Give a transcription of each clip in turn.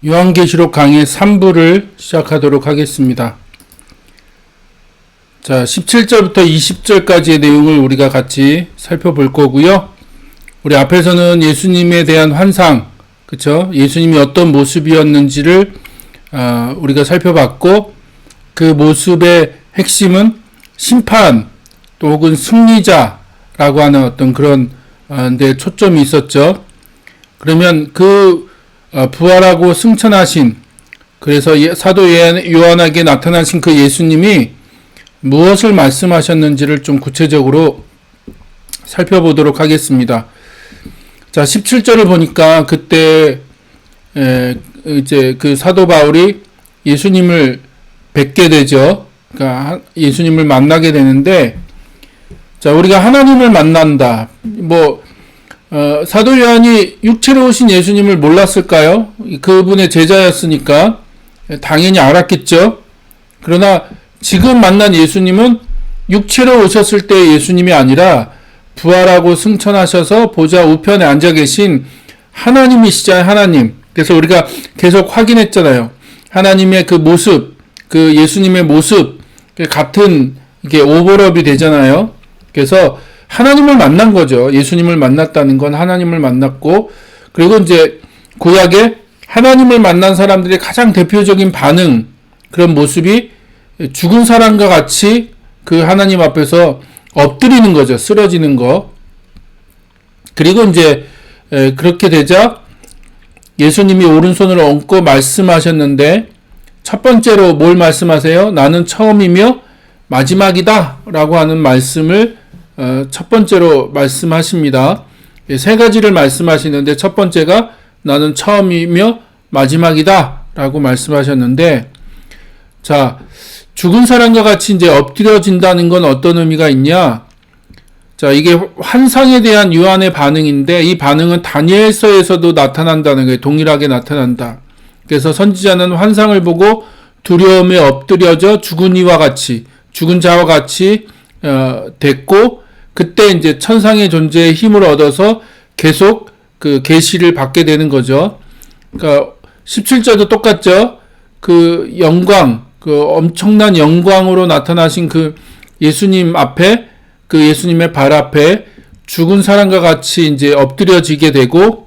요한계시록 강의 3부를 시작하도록 하겠습니다. 자, 17절부터 20절까지의 내용을 우리가 같이 살펴볼 거고요. 우리 앞에서는 예수님에 대한 환상, 그쵸? 예수님이 어떤 모습이었는지를 우리가 살펴봤고, 그 모습의 핵심은 심판 또 혹은 승리자라고 하는 어떤 그런 데 초점이 있었죠. 그러면 그 부활하고 승천하신, 그래서 사도 요한에게 나타나신 그 예수님이 무엇을 말씀하셨는지를 좀 구체적으로 살펴보도록 하겠습니다. 자, 17절을 보니까 그때 이제 그 사도 바울이 예수님을 뵙게 되죠. 그러니까 예수님을 만나게 되는데, 자, 우리가 하나님을 만난다. 사도 요한이 육체로 오신 예수님을 몰랐을까요? 그분의 제자였으니까 당연히 알았겠죠. 그러나 지금 만난 예수님은 육체로 오셨을 때의 예수님이 아니라 부활하고 승천하셔서 보좌 우편에 앉아 계신 하나님이시잖아요, 하나님. 그래서 우리가 계속 확인했잖아요. 하나님의 그 모습, 그 예수님의 모습, 같은 이게 오버랩이 되잖아요. 그래서 하나님을 만난 거죠. 예수님을 만났다는 건 하나님을 만났고, 그리고 이제 구약에 하나님을 만난 사람들의 가장 대표적인 반응, 그런 모습이 죽은 사람과 같이 그 하나님 앞에서 엎드리는 거죠. 쓰러지는 거. 그리고 이제 그렇게 되자 예수님이 오른손을 얹고 말씀하셨는데, 첫 번째로 뭘 말씀하세요? 나는 처음이며 마지막이다 라고 하는 말씀을 첫 번째로 말씀하십니다. 세 가지를 말씀하시는데, 첫 번째가 나는 처음이며 마지막이다 라고 말씀하셨는데, 자, 죽은 사람과 같이 이제 엎드려진다는 건 어떤 의미가 있냐? 자, 이게 환상에 대한 요한의 반응인데, 이 반응은 다니엘서에서도 나타난다는 거예요. 동일하게 나타난다. 그래서 선지자는 환상을 보고 두려움에 엎드려져 죽은 이와 같이, 죽은 자와 같이 됐고, 그때 이제 천상의 존재의 힘을 얻어서 계속 그 계시를 받게 되는 거죠. 그러니까 17절도 똑같죠. 그 영광, 그 엄청난 영광으로 나타나신 그 예수님 앞에, 그 예수님의 발 앞에 죽은 사람과 같이 이제 엎드려지게 되고,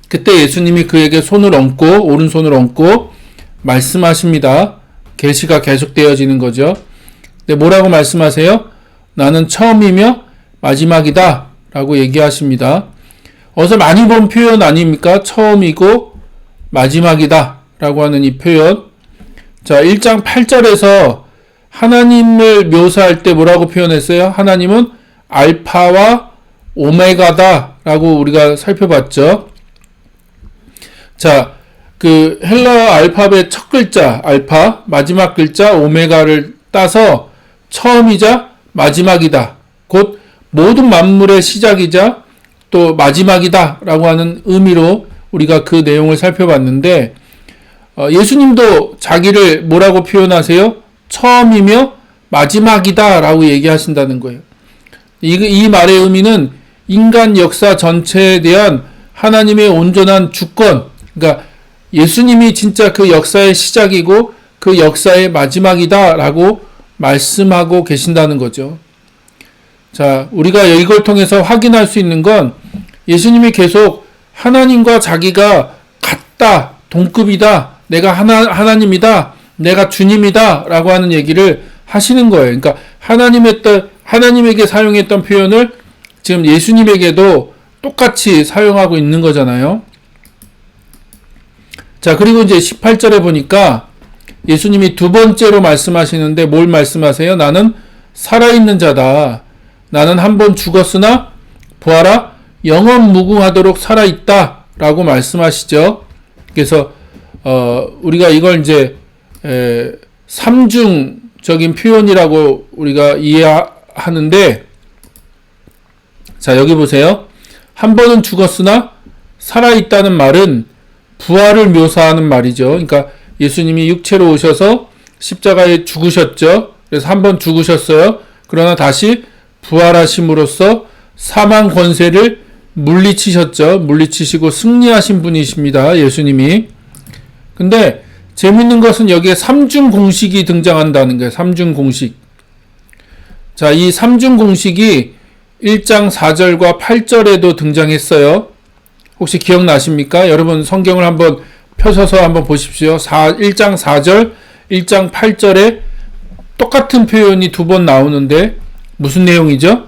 그때 예수님이 그에게 손을 얹고, 오른손을 얹고 말씀하십니다. 계시가 계속되어지는 거죠. 근데 뭐라고 말씀하세요? 나는 처음이며 마지막이다 라고 얘기하십니다. 어서 많이 본 표현 아닙니까? 처음이고 마지막이다 라고 하는 이 표현. 자, 1장 8절에서 하나님을 묘사할 때 뭐라고 표현했어요? 하나님은 알파와 오메가다 라고 우리가 살펴봤죠. 자, 그 헬라어 알파벳 첫 글자 알파, 마지막 글자 오메가를 따서 처음이자 마지막이다, 곧 모든 만물의 시작이자 또 마지막이다 라고 하는 의미로 우리가 그 내용을 살펴봤는데, 예수님도 자기를 뭐라고 표현하세요? 처음이며 마지막이다 라고 얘기하신다는 거예요. 이 말의 의미는 인간 역사 전체에 대한 하나님의 온전한 주권, 그러니까 예수님이 진짜 그 역사의 시작이고 그 역사의 마지막이다 라고 말씀하고 계신다는 거죠. 자, 우리가 이걸 통해서 확인할 수 있는 건 예수님이 계속 하나님과 자기가 같다, 동급이다, 내가 하나님이다, 내가 주님이다 라고 하는 얘기를 하시는 거예요. 그러니까 하나님에게 사용했던 표현을 지금 예수님에게도 똑같이 사용하고 있는 거잖아요. 자, 그리고 이제 18절에 보니까 예수님이 두 번째로 말씀하시는데 뭘 말씀하세요? 나는 살아있는 자다. 나는 한 번 죽었으나 부활하 영원 무궁하도록 살아있다 라고 말씀하시죠. 그래서 우리가 이걸 이제 삼중적인 표현이라고 우리가 이해하는데, 자, 여기 보세요. 한 번은 죽었으나 살아있다는 말은 부활을 묘사하는 말이죠. 그러니까 예수님이 육체로 오셔서 십자가에 죽으셨죠. 그래서 한 번 죽으셨어요. 그러나 다시 부활하심으로써 사망 권세를 물리치셨죠. 물리치시고 승리하신 분이십니다. 예수님이. 근데 재밌는 것은 여기에 삼중 공식이 등장한다는 거예요. 삼중 공식. 자, 이 삼중 공식이 1장 4절과 8절에도 등장했어요. 혹시 기억나십니까? 여러분 성경을 한번 펴서서 한번 보십시오. 1장 4절, 1장 8절에 똑같은 표현이 두 번 나오는데 무슨 내용이죠?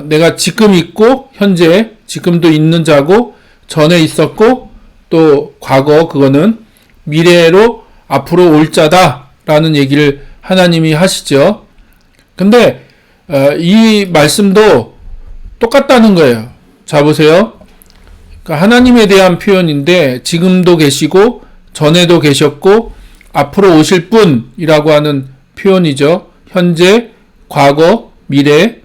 내가 지금 있고 현재 지금도 있는 자고 전에 있었고 또 과거 그거는 미래로 앞으로 올 자다라는 얘기를 하나님이 하시죠. 근데 이 말씀도 똑같다는 거예요. 자 보세요. 그러니까 하나님에 대한 표현인데 지금도 계시고 전에도 계셨고 앞으로 오실 분이라고 하는 표현이죠. 현재, 과거, 미래.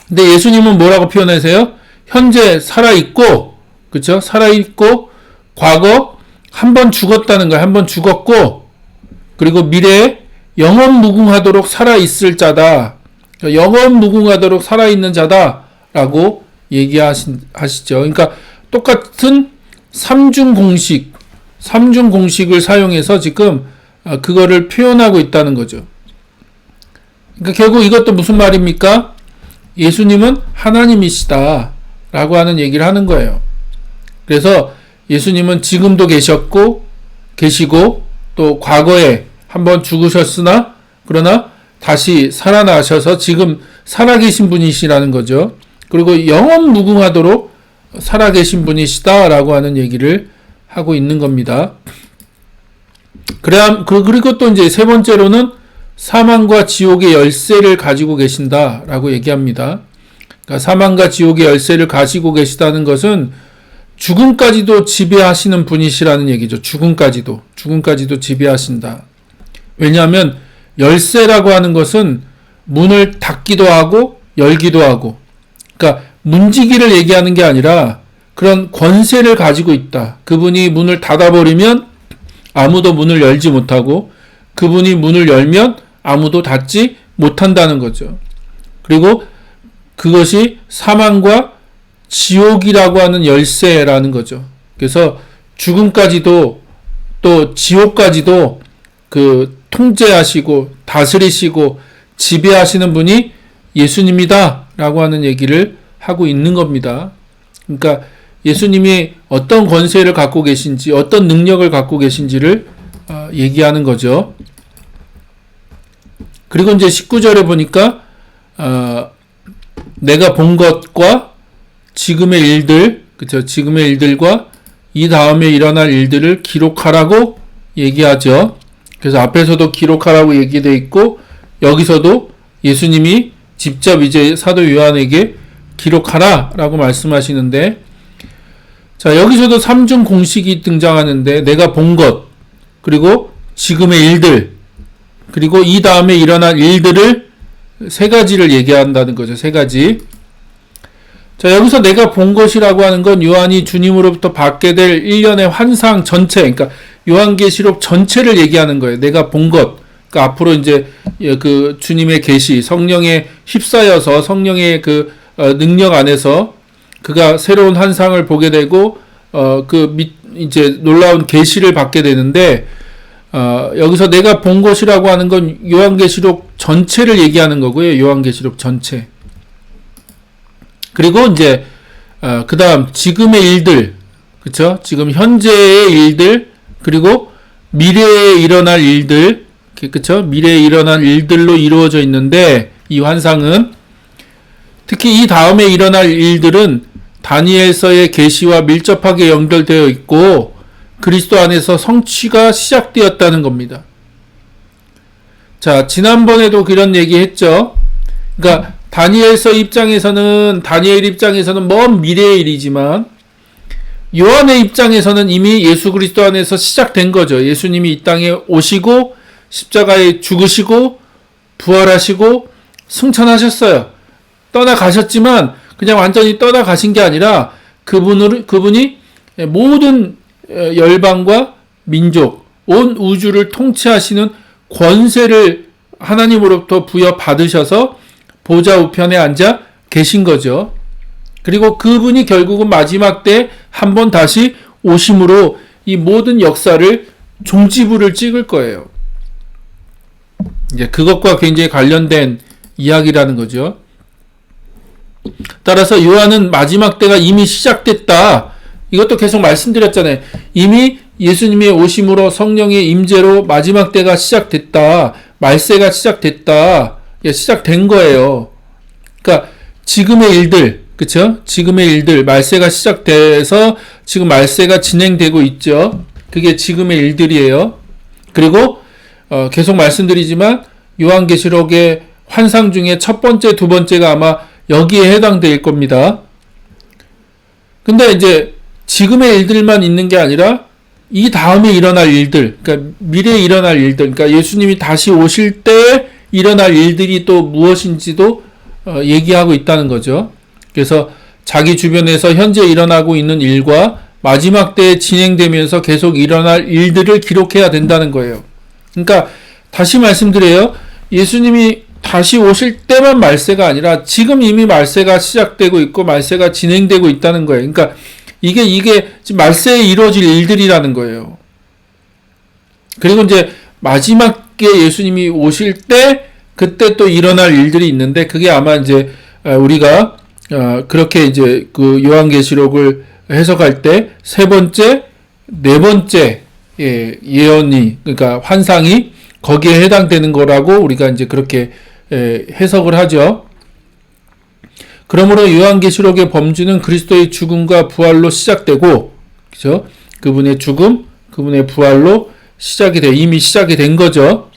근데 예수님은 뭐라고 표현하세요? 현재 살아있고, 그쵸? 살아있고, 과거 한 번 죽었다는 거예요. 한 번 죽었고, 그리고 미래에 영원 무궁하도록 살아있을 자다. 영원 무궁하도록 살아있는 자다라고 얘기하시죠. 그러니까 똑같은 삼중 공식을 사용해서 지금 그거를 표현하고 있다는 거죠. 그러니까 결국 이것도 무슨 말입니까? 예수님은 하나님이시다 라고 하는 얘기를 하는 거예요. 그래서 예수님은 지금도 계시고 또 과거에 한번 죽으셨으나 그러나 다시 살아나셔서 지금 살아계신 분이시라는 거죠. 그리고 영원 무궁하도록 살아계신 분이시다라고 하는 얘기를 하고 있는 겁니다. 그리고 또 이제 세 번째로는 사망과 지옥의 열쇠를 가지고 계신다라고 얘기합니다. 그러니까 사망과 지옥의 열쇠를 가지고 계시다는 것은 죽음까지도 지배하시는 분이시라는 얘기죠. 죽음까지도 지배하신다. 왜냐하면 열쇠라고 하는 것은 문을 닫기도 하고 열기도 하고, 그러니까 문지기를 얘기하는 게 아니라 그런 권세를 가지고 있다. 그분이 문을 닫아버리면 아무도 문을 열지 못하고 그분이 문을 열면 아무도 닫지 못한다는 거죠. 그리고 그것이 사망과 지옥이라고 하는 열쇠라는 거죠. 그래서 죽음까지도 또 지옥까지도 그 통제하시고 다스리시고 지배하시는 분이 예수님이다 라고 하는 얘기를 하고 있는 겁니다. 그러니까 예수님이 어떤 권세를 갖고 계신지 어떤 능력을 갖고 계신지를 얘기하는 거죠. 그리고 이제 19절에 보니까 내가 본 것과 지금의 일들, 그쵸? 지금의 일들과 이 다음에 일어날 일들을 기록하라고 얘기하죠. 그래서 앞에서도 기록하라고 얘기되어 있고 여기서도 예수님이 직접 이제 사도 요한에게 기록하라라고 말씀하시는데, 자 여기서도 삼중 공식이 등장하는데 내가 본 것, 그리고 지금의 일들, 그리고 이 다음에 일어날 일들을 세 가지를 얘기한다는 거죠. 세 가지. 자 여기서 내가 본 것이라고 하는 건 요한이 주님으로부터 받게 될 1년의 환상 전체, 그러니까 요한계시록 전체를 얘기하는 거예요. 내가 본 것. 그러니까 앞으로 이제 그 주님의 계시, 성령에 휩싸여서 성령의 그 능력 안에서 그가 새로운 환상을 보게 되고 이제 놀라운 계시를 받게 되는데, 여기서 내가 본 것이라고 하는 건 요한계시록 전체를 얘기하는 거고요. 요한계시록 전체. 그리고 이제 그다음 지금의 일들, 그렇죠? 지금 현재의 일들, 그리고 미래에 일어날 일들, 그렇죠? 미래에 일어날 일들로 이루어져 있는데 이 환상은 특히 이 다음에 일어날 일들은 다니엘서의 계시와 밀접하게 연결되어 있고 그리스도 안에서 성취가 시작되었다는 겁니다. 자, 지난번에도 그런 얘기 했죠. 그러니까 다니엘 입장에서는 먼 미래의 일이지만 요한의 입장에서는 이미 예수 그리스도 안에서 시작된 거죠. 예수님이 이 땅에 오시고 십자가에 죽으시고 부활하시고 승천하셨어요. 떠나가셨지만 그냥 완전히 떠나가신 게 아니라 그분이 모든 열방과 민족, 온 우주를 통치하시는 권세를 하나님으로부터 부여받으셔서 보좌 우편에 앉아 계신 거죠. 그리고 그분이 결국은 마지막 때 한 번 다시 오심으로 이 모든 역사를 종지부를 찍을 거예요. 이제 그것과 굉장히 관련된 이야기라는 거죠. 따라서 요한은 마지막 때가 이미 시작됐다. 이것도 계속 말씀드렸잖아요. 이미 예수님의 오심으로 성령의 임재로 마지막 때가 시작됐다. 말세가 시작됐다. 시작된 거예요. 그러니까 지금의 일들, 그쵸? 지금의 일들, 말세가 시작돼서 지금 말세가 진행되고 있죠. 그게 지금의 일들이에요. 그리고 계속 말씀드리지만 요한계시록의 환상 중에 첫 번째, 두 번째가 아마 여기에 해당될 겁니다. 근데 이제 지금의 일들만 있는 게 아니라 이 다음에 일어날 일들, 그러니까 미래에 일어날 일들, 그러니까 예수님이 다시 오실 때 일어날 일들이 또 무엇인지도 얘기하고 있다는 거죠. 그래서 자기 주변에서 현재 일어나고 있는 일과 마지막 때에 진행되면서 계속 일어날 일들을 기록해야 된다는 거예요. 그러니까 다시 말씀드려요. 예수님이 다시 오실 때만 말세가 아니라 지금 이미 말세가 시작되고 있고 말세가 진행되고 있다는 거예요. 그러니까 이게 지금 말세에 이루어질 일들이라는 거예요. 그리고 이제 마지막에 예수님이 오실 때 그때 또 일어날 일들이 있는데 그게 아마 이제 우리가 그렇게 이제 그 요한계시록을 해석할 때 세 번째, 네 번째 예언이 그러니까 환상이 거기에 해당되는 거라고 우리가 이제 그렇게 해석을 하죠. 그러므로 요한계시록의 범주는 그리스도의 죽음과 부활로 시작되고, 그죠? 그분의 죽음, 그분의 부활로 시작이 돼 이미 시작이 된 거죠.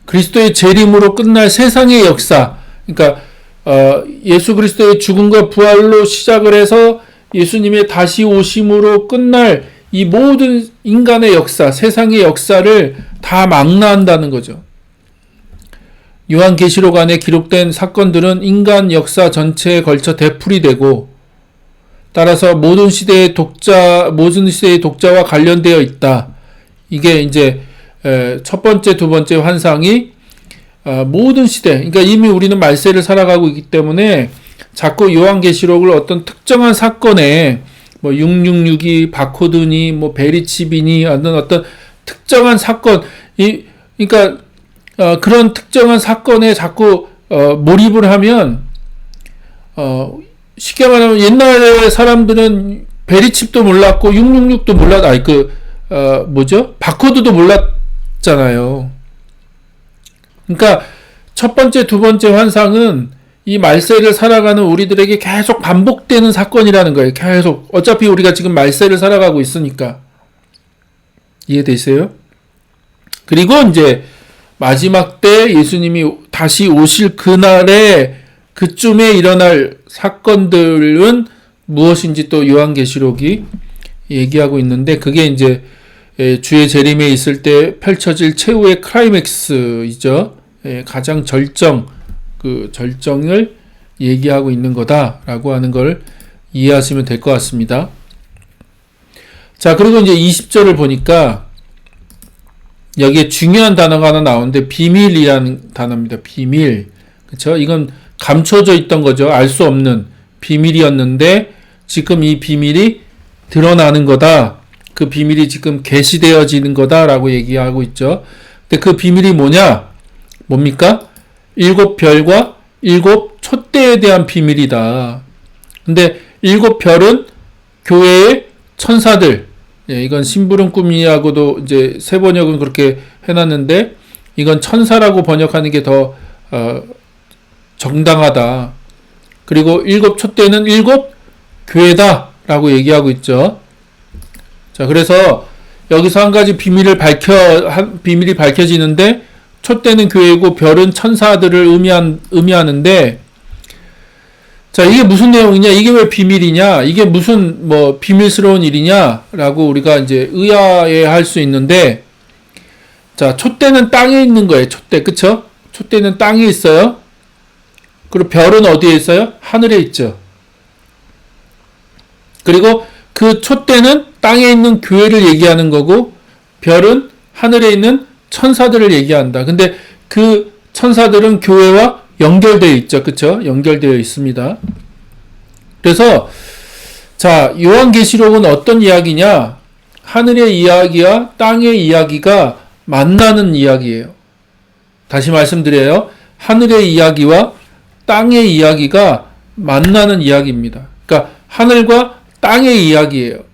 그리스도의 재림으로 끝날 세상의 역사, 그러니까 예수 그리스도의 죽음과 부활로 시작을 해서 예수님의 다시 오심으로 끝날 이 모든 인간의 역사, 세상의 역사를 다 망라한다는 거죠. 요한계시록 안에 기록된 사건들은 인간 역사 전체에 걸쳐 되풀이되고 따라서 모든 시대의 독자와 관련되어 있다. 이게 이제 첫 번째, 두 번째 환상이 모든 시대, 그러니까 이미 우리는 말세를 살아가고 있기 때문에 자꾸 요한계시록을 어떤 특정한 사건에 뭐 666이 바코드니 뭐 베리칩이니 어떤 특정한 사건, 그러니까 그런 특정한 사건에 자꾸 몰입을 하면 쉽게 말하면 옛날에 사람들은 베리칩도 몰랐고 666도 바코드도 몰랐잖아요. 그러니까 첫 번째, 두 번째 환상은 이 말세를 살아가는 우리들에게 계속 반복되는 사건이라는 거예요. 계속. 어차피 우리가 지금 말세를 살아가고 있으니까. 이해되세요? 그리고 이제 마지막 때 예수님이 다시 오실 그날에 그쯤에 일어날 사건들은 무엇인지 또 요한계시록이 얘기하고 있는데 그게 이제 주의 재림에 있을 때 펼쳐질 최후의 클라이맥스이죠. 가장 그 절정을 얘기하고 있는 거다라고 하는 걸 이해하시면 될 것 같습니다. 자, 그리고 이제 20절을 보니까 여기에 중요한 단어가 하나 나오는데 비밀이라는 단어입니다. 비밀. 그쵸? 이건 감춰져 있던 거죠. 알 수 없는 비밀이었는데 지금 이 비밀이 드러나는 거다. 그 비밀이 지금 계시되어지는 거다라고 얘기하고 있죠. 근데 그 비밀이 뭡니까? 7별과 7촛대에 대한 비밀이다. 근데 7별은 교회의 천사들. 이건 심부름 꿈이라고도 이제 세번역은 그렇게 해놨는데 이건 천사라고 번역하는 게 더 정당하다. 그리고 7촛대는 7교회다라고 얘기하고 있죠. 자, 그래서 여기서 한 가지 비밀이 밝혀지는데 촛대는 교회고 별은 천사들을 의미하는데 자, 이게 무슨 내용이냐? 이게 왜 비밀이냐? 이게 무슨 비밀스러운 일이냐? 라고 우리가 이제 의아해할 수 있는데 자, 촛대는 땅에 있는 거예요. 촛대, 그쵸? 촛대는 땅에 있어요. 그리고 별은 어디에 있어요? 하늘에 있죠. 그리고 그 촛대는 땅에 있는 교회를 얘기하는 거고 별은 하늘에 있는 천사들을 얘기한다. 근데 그 천사들은 교회와 연결되어 있죠. 그쵸? 연결되어 있습니다. 그래서 자, 요한계시록은 어떤 이야기냐? 하늘의 이야기와 땅의 이야기가 만나는 이야기예요. 다시 말씀드려요. 하늘의 이야기와 땅의 이야기가 만나는 이야기입니다. 그러니까 하늘과 땅의 이야기예요.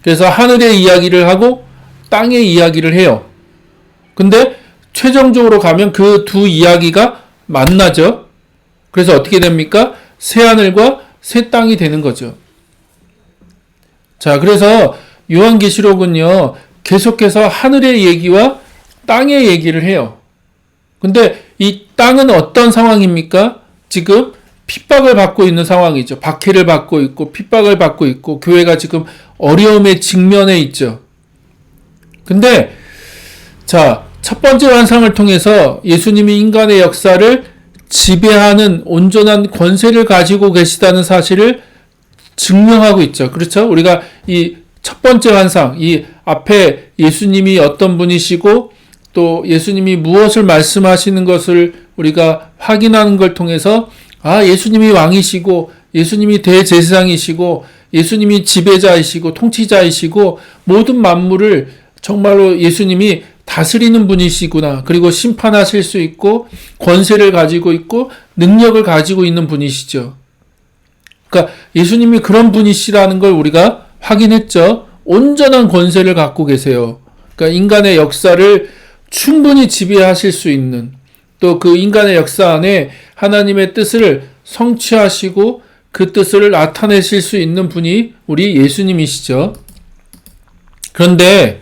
그래서 하늘의 이야기를 하고 땅의 이야기를 해요. 근데 최종적으로 가면 그 두 이야기가 만나죠. 그래서 어떻게 됩니까? 새 하늘과 새 땅이 되는 거죠. 자, 그래서 요한계시록은요, 계속해서 하늘의 얘기와 땅의 얘기를 해요. 근데 이 땅은 어떤 상황입니까? 지금 핍박을 받고 있는 상황이죠. 박해를 받고 있고 핍박을 받고 있고 교회가 지금 어려움에 직면해 있죠. 근데 자, 첫 번째 환상을 통해서 예수님이 인간의 역사를 지배하는 온전한 권세를 가지고 계시다는 사실을 증명하고 있죠. 그렇죠? 우리가 이 첫 번째 환상, 이 앞에 예수님이 어떤 분이시고 또 예수님이 무엇을 말씀하시는 것을 우리가 확인하는 걸 통해서 예수님이 왕이시고 예수님이 대제사장이시고 예수님이 지배자이시고 통치자이시고 모든 만물을 정말로 예수님이 다스리는 분이시구나. 그리고 심판하실 수 있고 권세를 가지고 있고 능력을 가지고 있는 분이시죠. 그러니까 예수님이 그런 분이시라는 걸 우리가 확인했죠. 온전한 권세를 갖고 계세요. 그러니까 인간의 역사를 충분히 지배하실 수 있는, 또 그 인간의 역사 안에 하나님의 뜻을 성취하시고 그 뜻을 나타내실 수 있는 분이 우리 예수님이시죠. 그런데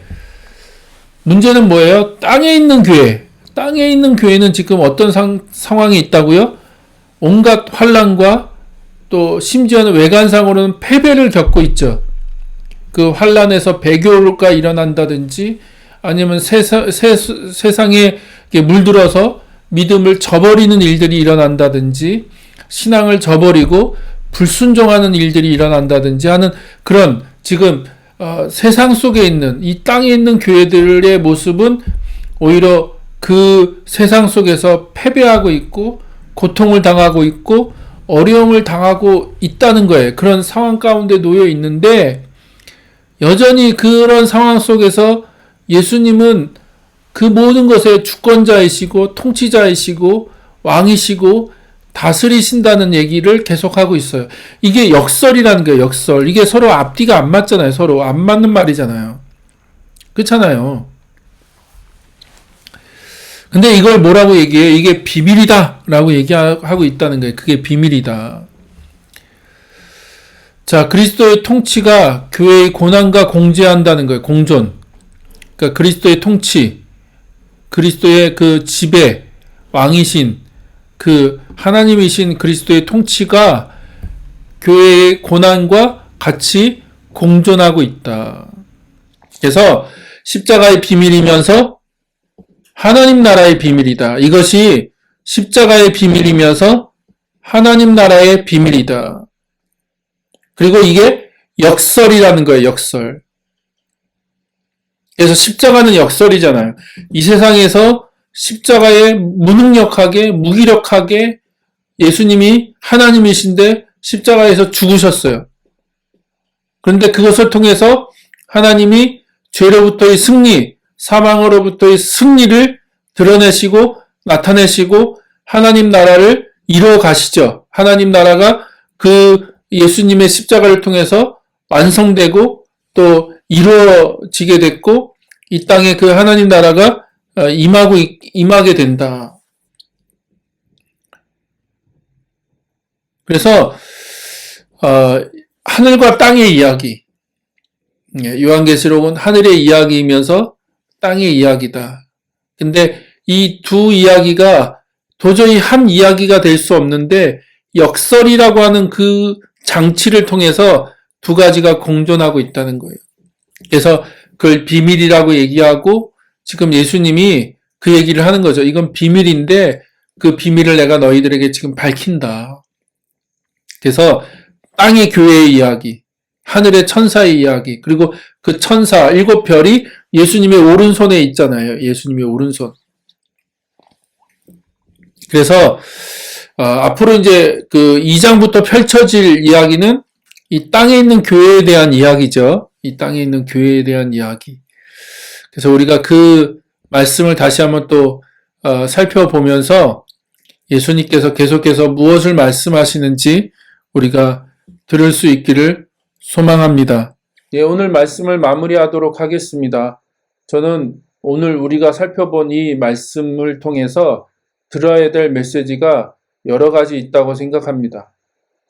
문제는 뭐예요? 땅에 있는 교회. 땅에 있는 교회는 지금 어떤 상황이 있다고요? 온갖 환난과 또 심지어는 외관상으로는 패배를 겪고 있죠. 그 환난에서 배교가 일어난다든지 아니면 세상에 물들어서 믿음을 저버리는 일들이 일어난다든지 신앙을 저버리고 불순종하는 일들이 일어난다든지 하는 그런 지금 세상 속에 있는 이 땅에 있는 교회들의 모습은 오히려 그 세상 속에서 패배하고 있고 고통을 당하고 있고 어려움을 당하고 있다는 거예요. 그런 상황 가운데 놓여 있는데 여전히 그런 상황 속에서 예수님은 그 모든 것의 주권자이시고 통치자이시고 왕이시고 다스리신다는 얘기를 계속하고 있어요. 이게 역설이라는 거예요. 역설. 이게 서로 앞뒤가 안 맞잖아요. 서로 안 맞는 말이잖아요. 그렇잖아요. 근데 이걸 뭐라고 얘기해요? 이게 비밀이다 라고 얘기하고 있다는 거예요. 그게 비밀이다. 자, 그리스도의 통치가 교회의 고난과 공존한다는 거예요. 공존. 그러니까 그리스도의 통치, 그리스도의 그 지배, 왕이신, 그 하나님이신 그리스도의 통치가 교회의 고난과 같이 공존하고 있다. 그래서 십자가의 비밀이면서 하나님 나라의 비밀이다. 이것이 십자가의 비밀이면서 하나님 나라의 비밀이다. 그리고 이게 역설이라는 거예요. 역설. 그래서 십자가는 역설이잖아요. 이 세상에서 십자가에 무능력하게 무기력하게 예수님이 하나님이신데 십자가에서 죽으셨어요. 그런데 그것을 통해서 하나님이 죄로부터의 승리, 사망으로부터의 승리를 드러내시고 나타내시고 하나님 나라를 이루어 가시죠. 하나님 나라가 그 예수님의 십자가를 통해서 완성되고 또 이루어지게 됐고 이 땅에 그 하나님 나라가 임하게 된다. 그래서 하늘과 땅의 이야기, 요한계시록은 하늘의 이야기이면서 땅의 이야기다. 근데 이 두 이야기가 도저히 한 이야기가 될 수 없는데 역설이라고 하는 그 장치를 통해서 두 가지가 공존하고 있다는 거예요. 그래서 그걸 비밀이라고 얘기하고 지금 예수님이 그 얘기를 하는 거죠. 이건 비밀인데 그 비밀을 내가 너희들에게 지금 밝힌다. 그래서 땅의 교회의 이야기, 하늘의 천사의 이야기, 그리고 그 천사, 7별이 예수님의 오른손에 있잖아요. 예수님의 오른손. 그래서 앞으로 이제 그 2장부터 펼쳐질 이야기는 이 땅에 있는 교회에 대한 이야기죠. 이 땅에 있는 교회에 대한 이야기. 그래서 우리가 그 말씀을 다시 한번 또 살펴보면서 예수님께서 계속해서 무엇을 말씀하시는지 우리가 들을 수 있기를 소망합니다. 예, 오늘 말씀을 마무리하도록 하겠습니다. 저는 오늘 우리가 살펴본 이 말씀을 통해서 들어야 될 메시지가 여러 가지 있다고 생각합니다.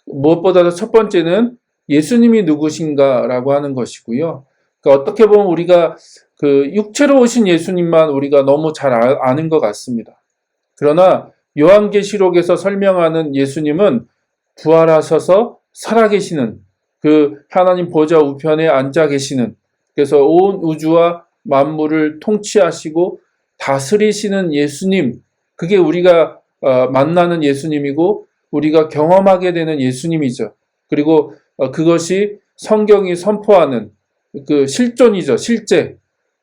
무엇보다도 첫 번째는 예수님이 누구신가라고 하는 것이고요. 그러니까 어떻게 보면 우리가 그 육체로 오신 예수님만 우리가 너무 잘 아는 것 같습니다. 그러나 요한계시록에서 설명하는 예수님은 부활하셔서 살아계시는 그 하나님 보좌 우편에 앉아 계시는, 그래서 온 우주와 만물을 통치하시고 다스리시는 예수님, 그게 우리가 만나는 예수님이고 우리가 경험하게 되는 예수님이죠. 그리고 그것이 성경이 선포하는 그 실존이죠. 실제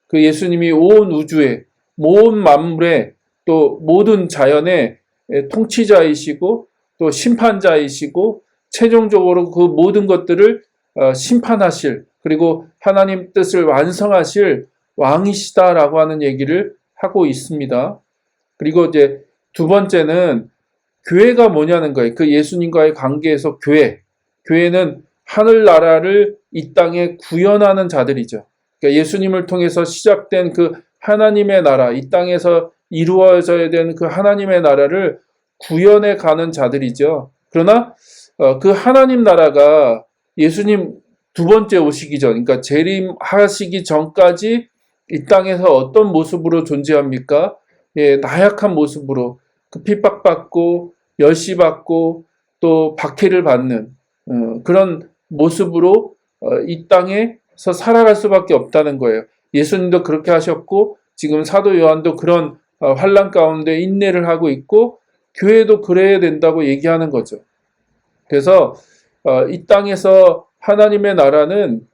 그 예수님이 온 우주에 온 만물에 또 모든 자연의 통치자이시고 또 심판자이시고 최종적으로 그 모든 것들을 심판하실, 그리고 하나님 뜻을 완성하실 왕이시다라고 하는 얘기를 하고 있습니다. 그리고 이제 두 번째는 교회가 뭐냐는 거예요. 그 예수님과의 관계에서 교회는 하늘나라를 이 땅에 구현하는 자들이죠. 그러니까 예수님을 통해서 시작된 그 하나님의 나라, 이 땅에서 이루어져야 되는 그 하나님의 나라를 구현해 가는 자들이죠. 그러나 그 하나님 나라가 예수님 두 번째 오시기 전, 그러니까 재림하시기 전까지 이 땅에서 어떤 모습으로 존재합니까? 예, 나약한 모습으로 그 핍박받고 멸시받고 또 박해를 받는 그런 모습으로 이 땅에서 살아갈 수밖에 없다는 거예요. 예수님도 그렇게 하셨고 지금 사도 요한도 그런 환난 가운데 인내를 하고 있고 교회도 그래야 된다고 얘기하는 거죠. 그래서 이 땅에서 하나님의 나라는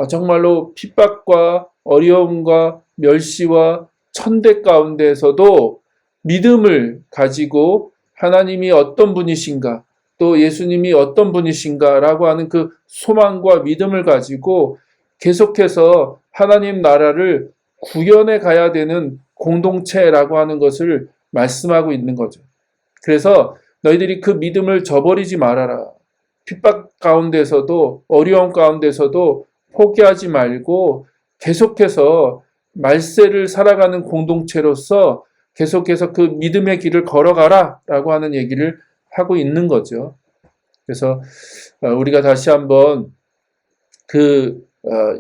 정말로 핍박과 어려움과 멸시와 천대 가운데에서도 믿음을 가지고 하나님이 어떤 분이신가, 또 예수님이 어떤 분이신가라고 하는 그 소망과 믿음을 가지고 계속해서 하나님 나라를 구현해 가야 되는 공동체라고 하는 것을 말씀하고 있는 거죠. 그래서 너희들이 그 믿음을 저버리지 말아라. 핍박 가운데서도 어려움 가운데서도 포기하지 말고 계속해서 말세를 살아가는 공동체로서 계속해서 그 믿음의 길을 걸어가라 라고 하는 얘기를 하고 있는 거죠. 그래서 우리가 다시 한번 그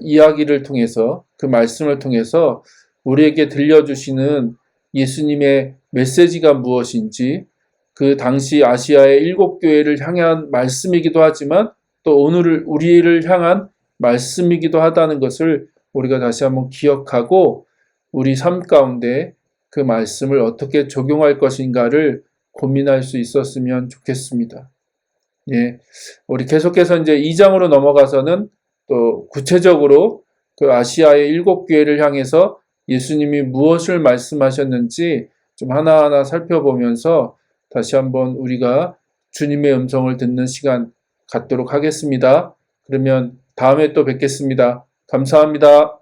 이야기를 통해서, 그 말씀을 통해서 우리에게 들려주시는 예수님의 메시지가 무엇인지, 그 당시 아시아의 7교회를 향한 말씀이기도 하지만 또 오늘 우리를 향한 말씀이기도 하다는 것을 우리가 다시 한번 기억하고 우리 삶 가운데 그 말씀을 어떻게 적용할 것인가를 고민할 수 있었으면 좋겠습니다. 예, 우리 계속해서 이제 2장으로 넘어가서는 또 구체적으로 그 아시아의 7교회를 향해서 예수님이 무엇을 말씀하셨는지 좀 하나하나 살펴보면서 다시 한번 우리가 주님의 음성을 듣는 시간 갖도록 하겠습니다. 그러면 다음에 또 뵙겠습니다. 감사합니다.